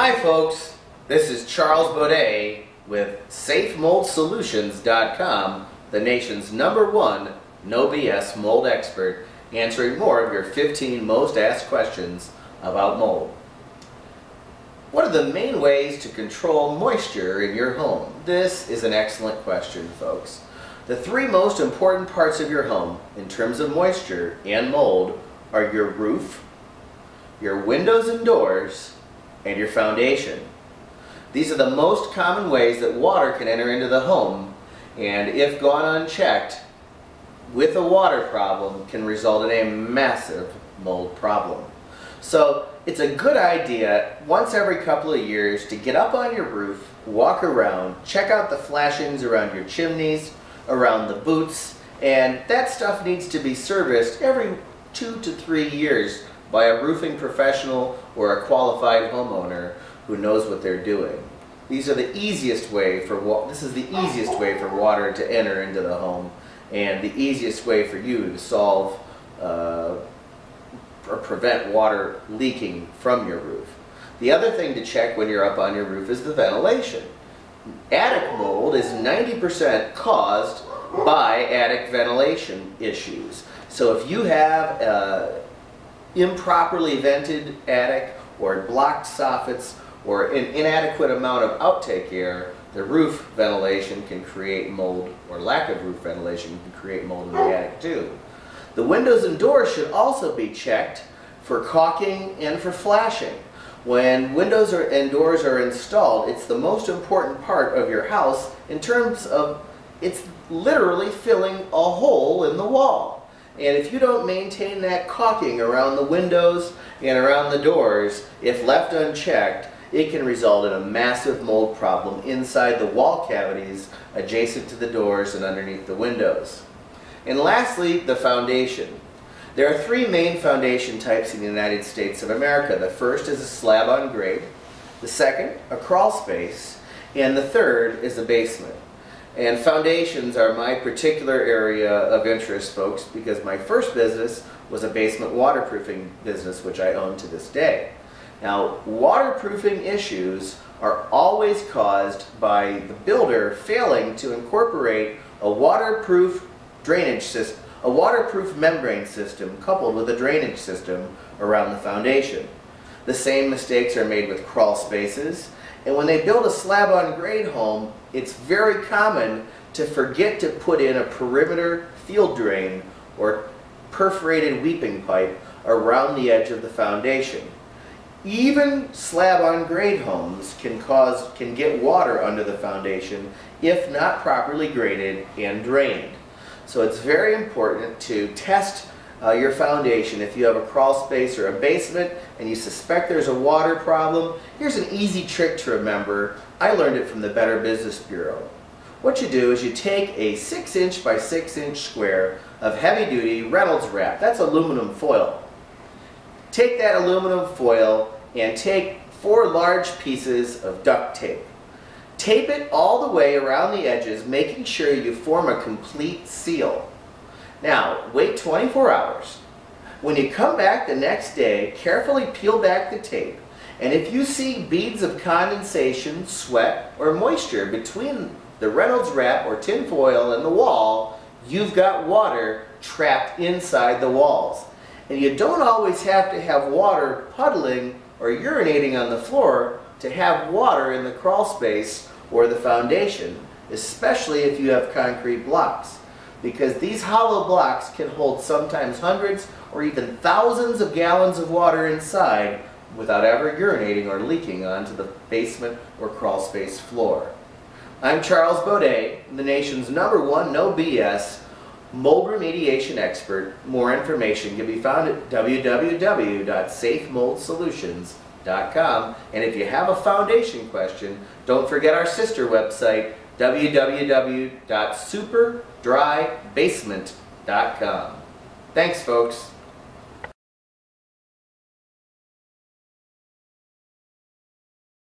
Hi folks, this is Charles Boday with SafeMoldSolutions.com, the nation's #1 no BS mold expert, answering more of your 15 most asked questions about mold. What are the main ways to control moisture in your home? This is an excellent question, folks. The three most important parts of your home in terms of moisture and mold are your roof, your windows and doors, and your foundation. These are the most common ways that water can enter into the home, and if gone unchecked with a water problem can result in a massive mold problem. So it's a good idea once every couple of years to get up on your roof, walk around, check out the flashings around your chimneys, around the boots, and that stuff needs to be serviced every 2 to 3 years by a roofing professional or a qualified homeowner who knows what they're doing. This is the easiest way for water to enter into the home, and the easiest way for you to solve or prevent water leaking from your roof. The other thing to check when you're up on your roof is the ventilation. Attic mold is 90% caused by attic ventilation issues. So if you have improperly vented attic or blocked soffits or an inadequate amount of outtake air, the roof ventilation can create mold, or lack of roof ventilation can create mold in the attic too. The windows and doors should also be checked for caulking and for flashing. When windows and doors are installed, it's the most important part of your house in terms of it's literally filling a hole in the wall. And if you don't maintain that caulking around the windows and around the doors, if left unchecked, it can result in a massive mold problem inside the wall cavities adjacent to the doors and underneath the windows. And lastly, the foundation. There are three main foundation types in the United States of America. The first is a slab on grade, the second a crawl space, and the third is a basement. And foundations are my particular area of interest, folks, because my first business was a basement waterproofing business, which I own to this day. Now, waterproofing issues are always caused by the builder failing to incorporate a waterproof drainage system, a waterproof membrane system coupled with a drainage system around the foundation. The same mistakes are made with crawl spaces, and when they build a slab on grade home, it's very common to forget to put in a perimeter field drain or perforated weeping pipe around the edge of the foundation. Even slab on grade homes can get water under the foundation if not properly graded and drained. So it's very important to test your foundation. If you have a crawl space or a basement and you suspect there's a water problem, here's an easy trick to remember. I learned it from the Better Business Bureau. What you do is you take a 6" by 6" square of heavy-duty Reynolds wrap. That's aluminum foil. Take that aluminum foil and take 4 large pieces of duct tape. Tape it all the way around the edges, making sure you form a complete seal. Now, wait 24 hours. When you come back the next day, carefully peel back the tape, and if you see beads of condensation, sweat, or moisture between the Reynolds wrap or tin foil and the wall, you've got water trapped inside the walls. And you don't always have to have water puddling or urinating on the floor to have water in the crawl space or the foundation, especially if you have concrete blocks, because these hollow blocks can hold sometimes hundreds or even thousands of gallons of water inside without ever urinating or leaking onto the basement or crawl space floor. I'm Charles Boday, the nation's #1 no BS mold remediation expert. More information can be found at www.safemoldsolutions.com. And if you have a foundation question, don't forget our sister website, www.superdrybasement.com. Thanks, folks.